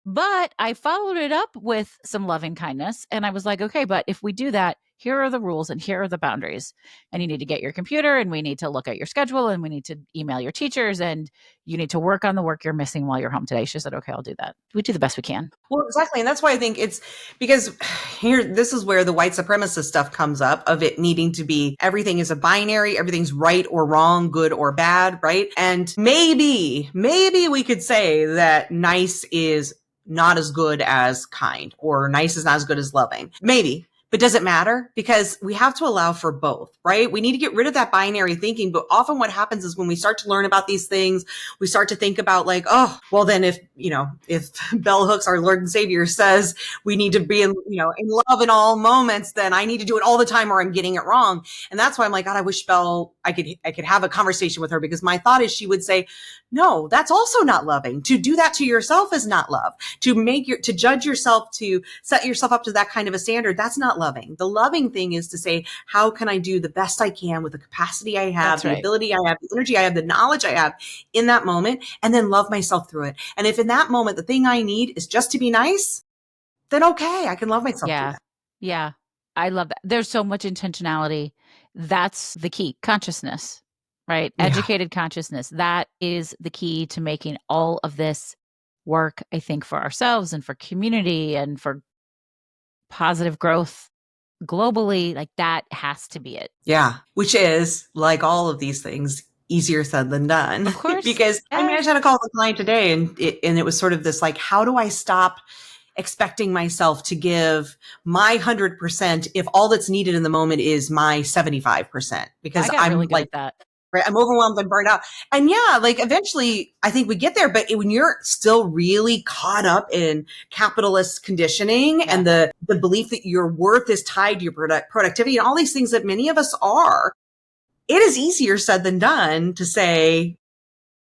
But I followed it up with some loving kindness. And I was like, okay, but if we do that, here are the rules and here are the boundaries. And you need to get your computer and we need to look at your schedule and we need to email your teachers and you need to work on the work you're missing while you're home today. She said, okay, I'll do that. We do the best we can. Well, exactly. And that's why I think it's because this is where the white supremacist stuff comes up of it needing to be everything is a binary, everything's right or wrong, good or bad, right? And maybe we could say that nice is not as good as kind or nice is not as good as loving. Maybe. But does it matter? Because we have to allow for both, right? We need to get rid of that binary thinking. But often what happens is when we start to learn about these things, we start to think about like, oh, well then if Bell Hooks, our Lord and Savior, says we need to be in love in all moments, then I need to do it all the time or I'm getting it wrong. And that's why I'm like, God, I wish I could have a conversation with her because my thought is she would say, no, that's also not loving. To do that to yourself is not love. To judge yourself, to set yourself up to that kind of a standard, that's not loving. The loving thing is to say, how can I do the best I can with the capacity I have, That's the right. ability I have, the energy I have, the knowledge I have in that moment, and then love myself through it. And if in that moment the thing I need is just to be nice, then okay, I can love myself through Yeah. that. Yeah. I love that. There's so much intentionality. That's the key. Consciousness, right? Yeah. Educated consciousness. That is the key to making all of this work, I think, for ourselves and for community and for positive growth globally. Like that has to be it. Yeah. Which is like all of these things, easier said than done. Of course. Because I mean, I Yes. just had a call with a client today and it was sort of this like, how do I stop expecting myself to give my 100% if all that's needed in the moment is my 75%? I Because got really I'm good like, at that. right, I'm overwhelmed and burned out. And yeah, like eventually I think we get there, but when you're still really caught up in capitalist conditioning Yeah. and the belief that your worth is tied to your productivity and all these things that many of us are, it is easier said than done to say,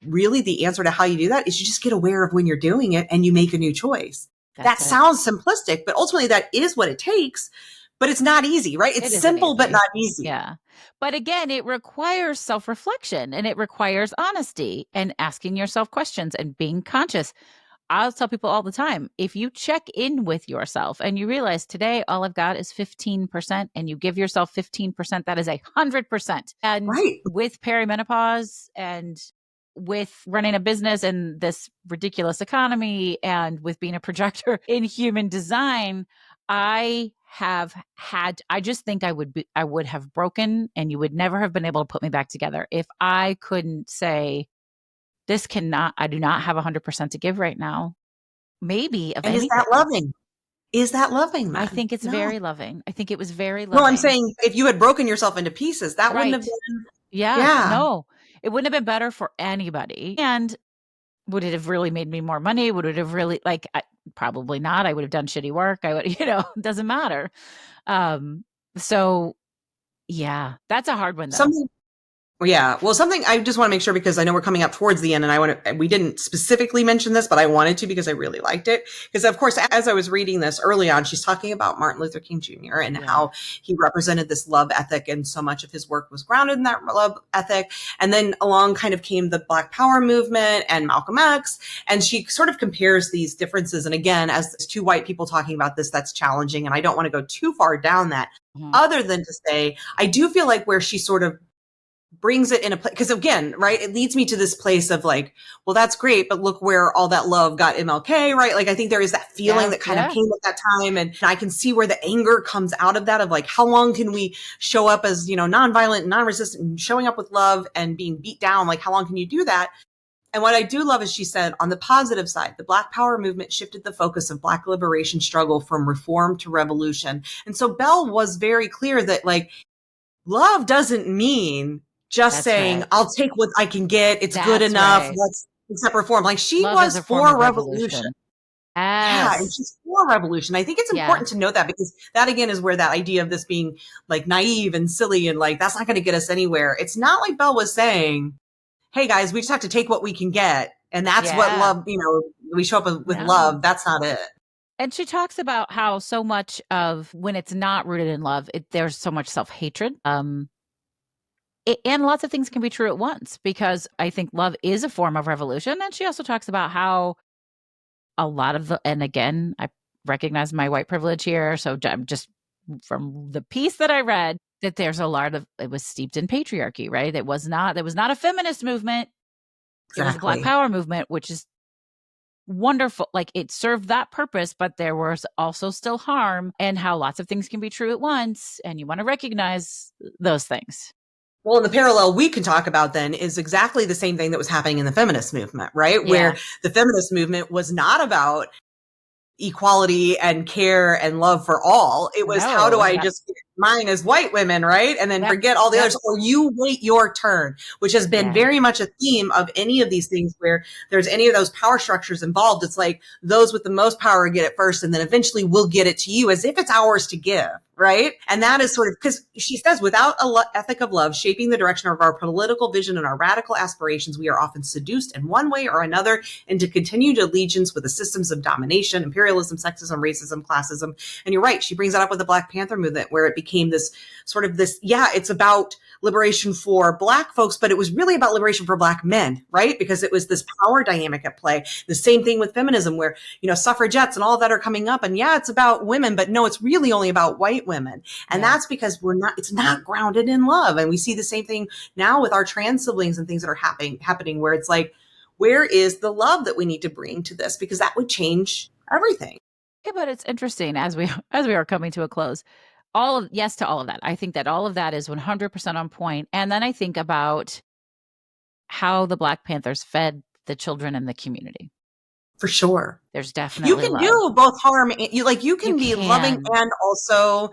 really the answer to how you do that is you just get aware of when you're doing it and you make a new choice. That That's it. sounds simplistic, but ultimately that is what it takes, but it's not easy, right? It's It isn't simple, but easy. not easy. Yeah. But again, it requires self reflection and it requires honesty and asking yourself questions and being conscious. I'll tell people all the time if you check in with yourself and you realize today all I've got is 15% and you give yourself 15%, that is 100%. And Right. with perimenopause and with running a business in this ridiculous economy and with being a projector in human design, I just think I would have broken, and you would never have been able to put me back together if I couldn't say, I do not have 100% to give right now. Maybe of And is anything. that loving? Is that loving I then? think it's No. very loving. I think it was very No, I'm loving. saying if you had broken yourself into pieces, that wouldn't have Right. been, Yeah. yeah. No, it wouldn't have been better for anybody. And would it have really made me more money? Would it have really probably not. I would have done shitty work. I would, it doesn't matter. Um, so yeah, that's a hard one though. Something Yeah. Well, something I just want to make sure, because I know we're coming up towards the end, and we didn't specifically mention this, but I wanted to because I really liked it. Because of course, as I was reading this early on, she's talking about Martin Luther King Jr. and how he represented this love ethic, and so much of his work was grounded in that love ethic. And then along kind of came the Black Power movement and Malcolm X. And she sort of compares these differences. And again, as two white people talking about this, that's challenging. And I don't want to go too far down that, other than to say, I do feel like where she sort of brings it in a place, because again, right, it leads me to this place of like, well, that's great, but look where all that love got MLK, right? Like, I think there is that feeling that kind of came at that time, and I can see where the anger comes out of that, of like, how long can we show up as, nonviolent and non-resistant and showing up with love and being beat down? Like, how long can you do that? And what I do love is she said, on the positive side, the Black Power movement shifted the focus of Black liberation struggle from reform to revolution. And so Belle was very clear that, like, love doesn't mean just saying, I'll take what I can get. It's good enough. Let's accept reform. Like, she was for revolution. Yeah, and she's for revolution. I think it's important to note that, because that again is where that idea of this being like naive and silly and like, that's not going to get us anywhere. It's not like Belle was saying, hey guys, we just have to take what we can get. And that's what love, we show up with love. That's not it. And she talks about how so much of when it's not rooted in love, there's so much self-hatred. And lots of things can be true at once, because I think love is a form of revolution. And she also talks about how a lot of and again, I recognize my white privilege here. So I'm just, from the piece that I read, that there's a lot of, it was steeped in patriarchy, right? There was not a feminist movement. Exactly. It was a Black Power movement, which is wonderful. Like, it served that purpose, but there was also still harm, and how lots of things can be true at once. And you want to recognize those things. Well, and the parallel we can talk about then is exactly the same thing that was happening in the feminist movement, right? Yeah. Where the feminist movement was not about equality and care and love for all. It was, how do I just get mine as white women, right? And then forget all the others, or you wait your turn, which has been very much a theme of any of these things where there's any of those power structures involved. It's like those with the most power get it first, and then eventually we'll get it to you, as if it's ours to give. Right. And that is sort of, because she says, without an ethic of love shaping the direction of our political vision and our radical aspirations, we are often seduced in one way or another into continued allegiance with the systems of domination, imperialism, sexism, racism, classism. And you're right. She brings that up with the Black Panther movement, where it became this sort of this, it's about liberation for Black folks, but it was really about liberation for Black men, right? Because it was this power dynamic at play. The same thing with feminism, where, suffragettes and all of that are coming up, and it's about women, but no, it's really only about white women. And that's because it's not grounded in love. And we see the same thing now with our trans siblings and things that are happening, where it's like, where is the love that we need to bring to this? Because that would change everything. Yeah, but it's interesting, as we are coming to a close. Yes to all of that. I think that all of that is 100% on point. And then I think about how the Black Panthers fed the children in the community. For sure. There's definitely you can do both harm. You can be loving and also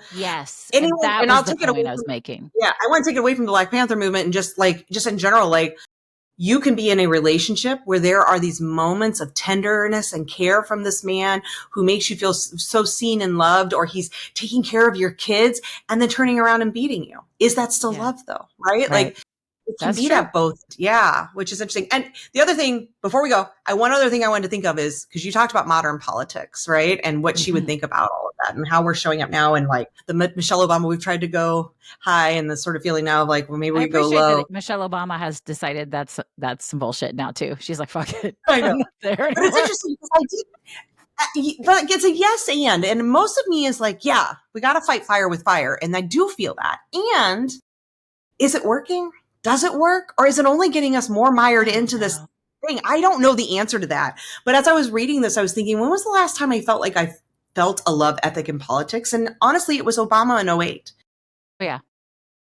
Anyway, and I'll take it away. I was making. Yeah, I want to take it away from the Black Panther movement, and just in general, like, you can be in a relationship where there are these moments of tenderness and care from this man who makes you feel so seen and loved, or he's taking care of your kids and then turning around and beating you. Is that still love though? Right? Like, it can be that both. Yeah. Which is interesting. And the other thing, before we go, one other thing I wanted to think of is, because you talked about modern politics, right? And what she would think about all of that, and how we're showing up now, and like the Michelle Obama, we've tried to go high, and the sort of feeling now of like, well, maybe we go low. That Michelle Obama has decided that's some bullshit now too. She's like, fuck it. I know. But it's interesting, because it's a yes and most of me is like, yeah, we got to fight fire with fire. And I do feel that. And is it working? Does it work? Or is it only getting us more mired I don't into this know. thing? I don't know the answer to that. But as I was reading this, I was thinking, when was the last time I felt like I felt a love ethic in politics? And honestly, it was Obama in '08. But yeah.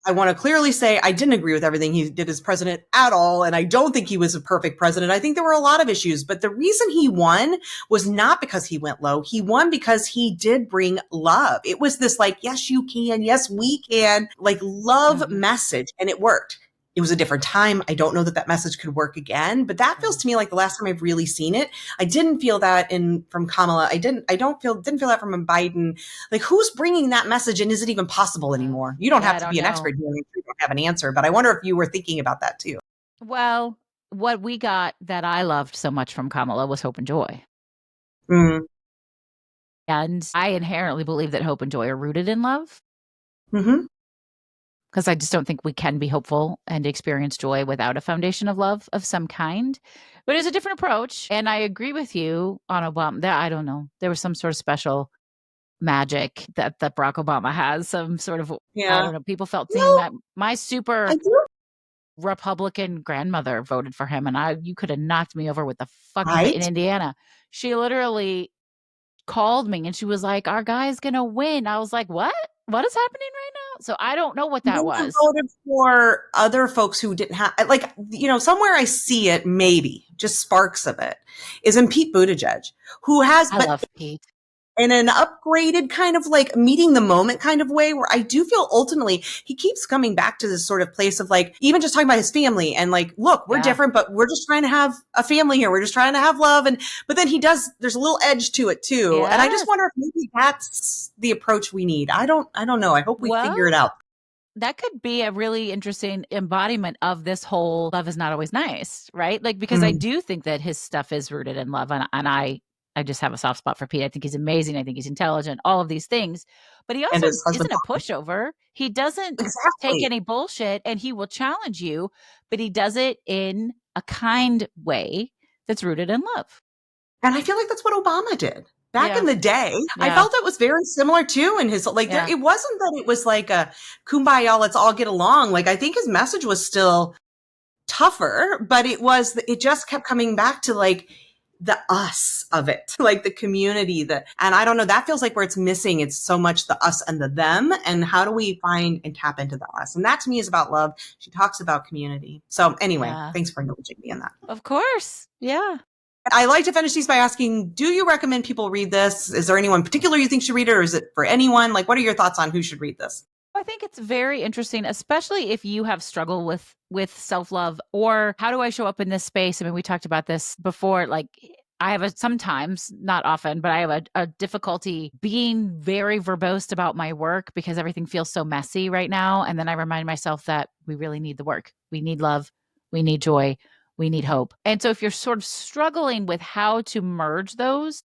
I want to clearly say I didn't agree with everything he did as president at all. And I don't think he was a perfect president. I think there were a lot of issues. But the reason he won was not because he went low. He won because he did bring love. It was this like, yes, you can. Yes, we can. Like love Mhm. message. And it worked. It was a different time. I don't know that that message could work again, but that feels Mhm. to me like the last time I've really seen it. I didn't feel that in from Kamala. Didn't feel that from Biden. Like who's bringing that message and is it even possible anymore? You don't Yeah, have I to don't be an know. expert here. You don't have an answer, but I wonder if you were thinking about that too. Well, what we got that I loved so much from Kamala was hope and joy. Mm. And I inherently believe that hope and joy are rooted in love Hmm. because I just don't think we can be hopeful and experience joy without a foundation of love of some kind. But it's a different approach. And I agree with you on Obama. That I don't know. There was some sort of special magic that Barack Obama has, some sort of I Yeah. don't know. People felt seeing No, that my I super do. Republican grandmother voted for him, and you could have knocked me over with the fucking in Right. Indiana. She literally called me and she was like, "Our guy's gonna win." I was like, "What? What is happening right now?" So I don't know what And that then you was. voted for other folks who didn't have, like, somewhere I see it, maybe just sparks of it, is in Pete Buttigieg, who has, I but love Pete. in an upgraded kind of like meeting the moment kind of way where I do feel ultimately he keeps coming back to this sort of place of like even just talking about his family and like look we're Yeah, different but we're just trying to have a family here, we're just trying to have love, and but then he does, there's a little edge to it too, and I just yes. wonder if maybe that's the approach we need. I don't know, I hope we figure it Well, out. that could be a really interesting embodiment of this whole love is not always nice, right? Like because I Mm. do think that his stuff is rooted in love, and I just have a soft spot for Pete. I think he's amazing. I think he's intelligent. All of these things, but he And also his husband. isn't a pushover. He doesn't take Exactly. any bullshit, and he will challenge you, but he does it in a kind way that's rooted in love. And I feel like that's what Obama did back in Yeah, the day. I yeah, felt it was very similar too in his like there yeah. it wasn't that it was like a kumbaya, let's all get along. Like I think his message was still tougher, but it just kept coming back to like the us of it, like the community that, and I don't know, that feels like where it's missing. It's so much the us and the them. And how do we find and tap into the us? And that to me is about love. She talks about community. So anyway, Yeah. thanks for indulging me in that. Of course. Yeah. I like to finish these by asking, do you recommend people read this? Is there anyone particular you think should read it, or is it for anyone? Like, what are your thoughts on who should read this? I think it's very interesting, especially if you have struggled with self-love or how do I show up in this space? I mean, we talked about this before. Like I have a sometimes, not often, but I have a difficulty being very verbose about my work because everything feels so messy right now. And then I remind myself that we really need the work. We need love. We need joy. We need hope. And so if you're sort of struggling with how to merge those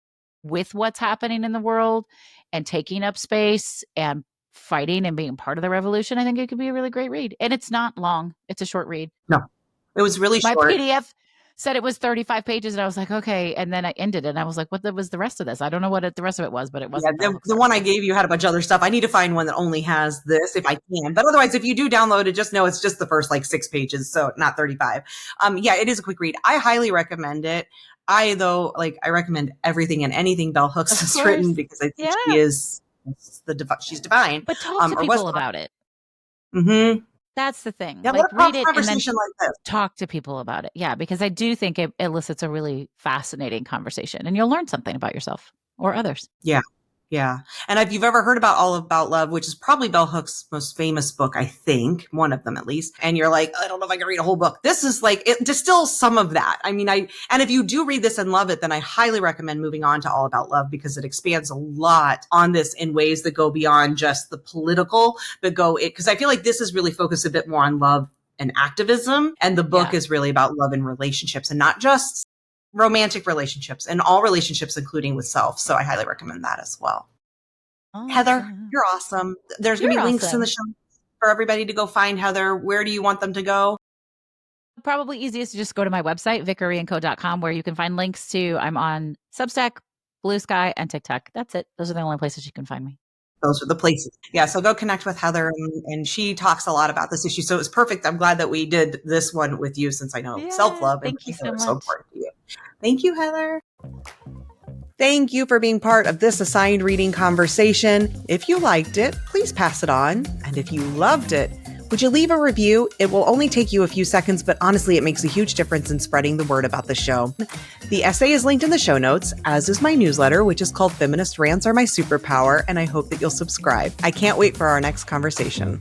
with what's happening in the world and taking up space and fighting and being part of the revolution, I think it could be a really great read. And it's not long. It's a short read. No, it was really My short. PDF said it was 35 pages and I was like, okay. And then I ended it and I was like, was the rest of this? I don't know what the rest of it was, but it Yeah, wasn't Bell Hooks the one I article. gave you had a bunch of other stuff. I need to find one that only has this if I can. But otherwise, if you do download it, just know it's just the first like 6 pages, so not 35. Yeah, it is a quick read. I highly recommend it. I though like I recommend everything and anything Bell Hooks Of has written course. because I think she Yeah. is she's divine. But talk to Or was. people about it. Mm-hmm. That's the thing. Yeah, let Like a read prompt it and then conversation like this. talk to people about it. Yeah. Because I do think it elicits a really fascinating conversation and you'll learn something about yourself or others. Yeah. Yeah. And if you've ever heard about All About Love, which is probably Bell Hooks' most famous book, I think, one of them at least, and you're like, I don't know if I can read a whole book. This is like, it distills some of that. I mean, and if you do read this and love it, then I highly recommend moving on to All About Love because it expands a lot on this in ways that go beyond just the political, but because I feel like this is really focused a bit more on love and activism. And the book Yeah. is really about love and relationships and not just romantic relationships and all relationships, including with self. So I highly recommend that as well. Heather, Awesome. you're awesome. There's going to You're be links in the awesome. show for everybody to go find Heather. Where do you want them to go? Probably easiest to just go to my website, vickeryandco.com, where you can find links to I'm on Substack, Blue Sky, and TikTok. That's it. Those are the only places you can find me. Those are the places. Yeah. So go connect with Heather, and she talks a lot about this issue. So it was perfect. I'm glad that we did this one with you, since I know Yeah, self-love in thank you so particular is so much. important to you. Thank you, Heather. Thank you for being part of this assigned reading conversation. If you liked it, please pass it on. And if you loved it, would you leave a review? It will only take you a few seconds, but honestly, it makes a huge difference in spreading the word about the show. The essay is linked in the show notes, as is my newsletter, which is called Feminist Rants Are My Superpower, and I hope that you'll subscribe. I can't wait for our next conversation.